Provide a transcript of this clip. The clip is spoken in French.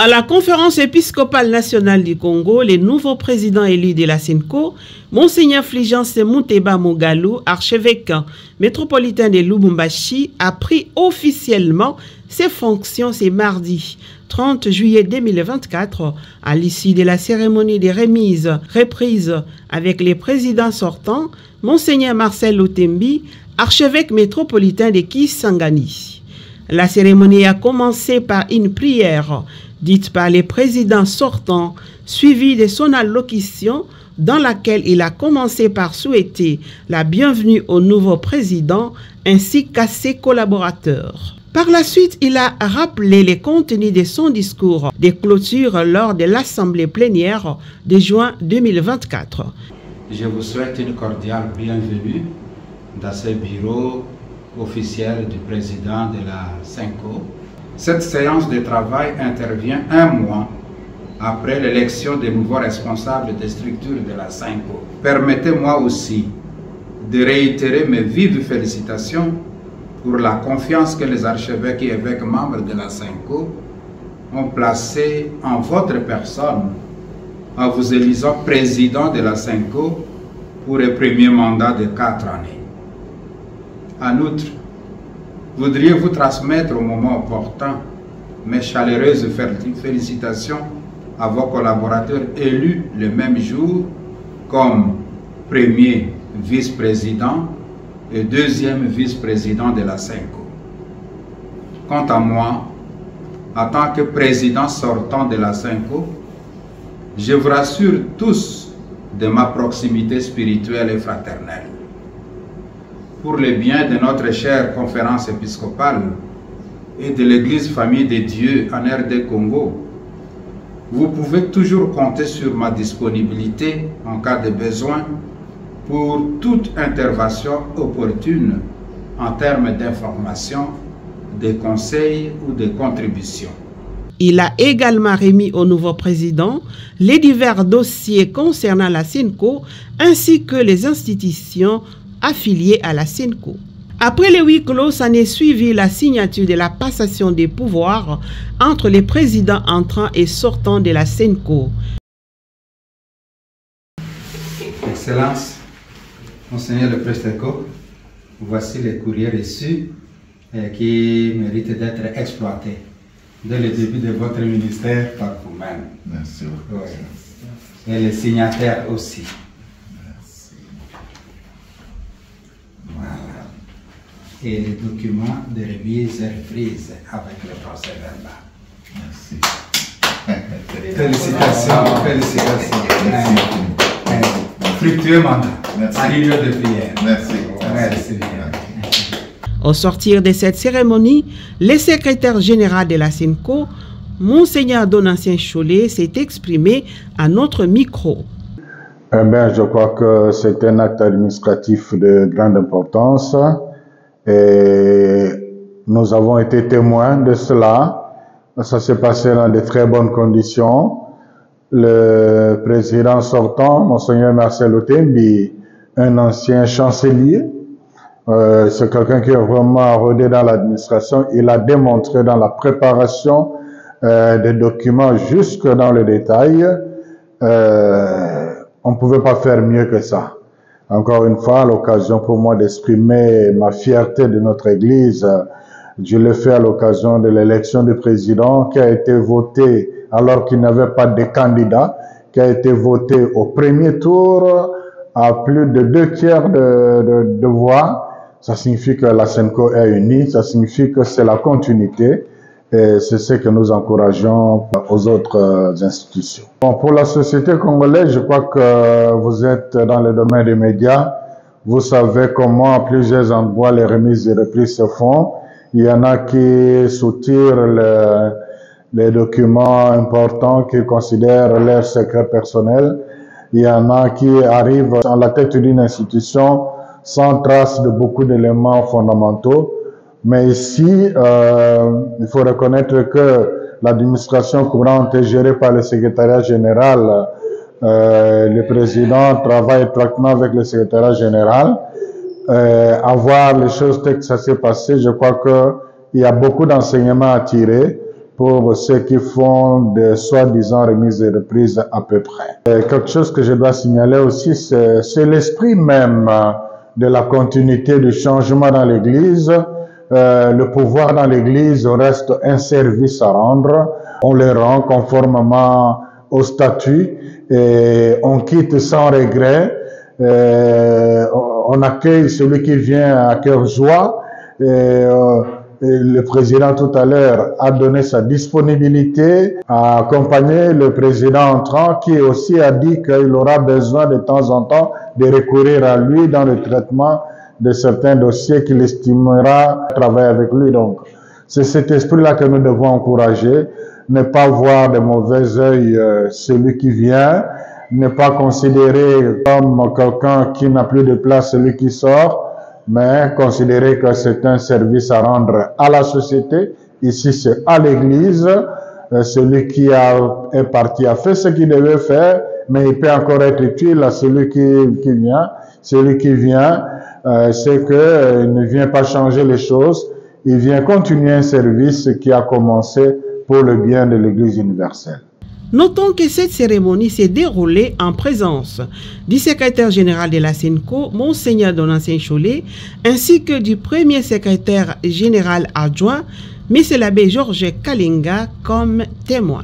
À la conférence épiscopale nationale du Congo, les nouveaux présidents élus de la SENCO, Monseigneur Fulgence Mouteba Mogalou, archevêque métropolitain de Lubumbashi, a pris officiellement ses fonctions ce mardi 30 juillet 2024 à l'issue de la cérémonie de reprise avec les présidents sortants, Monseigneur Marcel Lutembi, archevêque métropolitain de Kisangani. La cérémonie a commencé par une prière dite par les présidents sortants, suivie de son allocution dans laquelle il a commencé par souhaiter la bienvenue au nouveau président ainsi qu'à ses collaborateurs. Par la suite, il a rappelé les contenus de son discours de clôture lors de l'Assemblée plénière de juin 2024. Je vous souhaite une cordiale bienvenue dans ce bureau officiel du président de la SENCO. Cette séance de travail intervient un mois après l'élection des nouveaux responsables des structures de la SENCO. Permettez-moi aussi de réitérer mes vives félicitations pour la confiance que les archevêques et évêques membres de la SENCO ont placée en votre personne en vous élisant président de la SENCO pour un premier mandat de 4 années. En outre, voudriez-vous transmettre au moment opportun mes chaleureuses félicitations à vos collaborateurs élus le même jour comme premier vice-président et deuxième vice-président de la SENCO. Quant à moi, en tant que président sortant de la SENCO, je vous rassure tous de ma proximité spirituelle et fraternelle. Pour le bien de notre chère conférence épiscopale et de l'Église Famille de Dieu en RD Congo, vous pouvez toujours compter sur ma disponibilité en cas de besoin pour toute intervention opportune en termes d'information, de conseils ou de contributions. Il a également remis au nouveau président les divers dossiers concernant la SENCO ainsi que les institutions affiliés à la SENCO. Après le huis clos, s'en est suivi la signature de la passation des pouvoirs entre les présidents entrants et sortants de la SENCO. Excellence, Monseigneur le Presteco, voici les courriers reçus qui méritent d'être exploités dès le début de votre ministère par vous-même. Merci beaucoup. Et les signataires aussi. Voilà. Et les documents de remise et reprise avec le procès verbal. Merci. Félicitations, félicitations. Merci. Fructueux mandat. Merci. En lieu de prière. Merci. Merci. Au sortir de cette cérémonie, le secrétaire général de la SENCO, Monseigneur Donatien Cholet, s'est exprimé à notre micro. Je crois que c'est un acte administratif de grande importance et nous avons été témoins de cela. Ça s'est passé dans de très bonnes conditions. Le président sortant, Monseigneur Marcel Lutembi, un ancien chancelier, c'est quelqu'un qui est vraiment rodé dans l'administration. Il a démontré dans la préparation des documents jusque dans le détail. On ne pouvait pas faire mieux que ça. Encore une fois, l'occasion pour moi d'exprimer ma fierté de notre Église. Je l'ai fait à l'occasion de l'élection du président qui a été voté alors qu'il n'y avait pas de candidat, qui a été voté au premier tour à plus de 2/3 de voix. Ça signifie que la SENCO est unie, ça signifie que c'est la continuité. Et c'est ce que nous encourageons aux autres institutions. Bon, pour la société congolaise, je crois que vous êtes dans le domaine des médias. Vous savez comment à plusieurs endroits les remises et reprises se font. Il y en a qui soutirent les documents importants qu'ils considèrent leur secret personnel. Il y en a qui arrivent à la tête d'une institution sans trace de beaucoup d'éléments fondamentaux. Mais ici, il faut reconnaître que l'administration courante est gérée par le secrétariat général. Le président travaille étroitement avec le secrétariat général. À voir les choses telles que ça s'est passé, je crois qu'il y a beaucoup d'enseignements à tirer pour ceux qui font des soi-disant remises et reprises à peu près. Et quelque chose que je dois signaler aussi, c'est l'esprit même de la continuité du changement dans l'Église. Le pouvoir dans l'Église reste un service à rendre. On le rend conformément au statut et on quitte sans regret. On accueille celui qui vient à cœur joie. Et le président tout à l'heure a donné sa disponibilité à accompagner le président entrant qui aussi a dit qu'il aura besoin de temps en temps de recourir à lui dans le traitement de certains dossiers qu'il estimera travailler avec lui. Donc, c'est cet esprit-là que nous devons encourager, ne pas voir de mauvais œil celui qui vient, ne pas considérer comme quelqu'un qui n'a plus de place celui qui sort, mais considérer que c'est un service à rendre à la société. Ici, c'est à l'Église. Celui qui est parti a fait ce qu'il devait faire, mais il peut encore être utile à celui qui vient. Celui qui vient, c'est qu'il ne vient pas changer les choses, il vient continuer un service qui a commencé pour le bien de l'Église universelle. Notons que cette cérémonie s'est déroulée en présence du secrétaire général de la SENCO, Monseigneur Donatien Cholet, ainsi que du premier secrétaire général adjoint, M. l'abbé Georges Kalinga, comme témoin.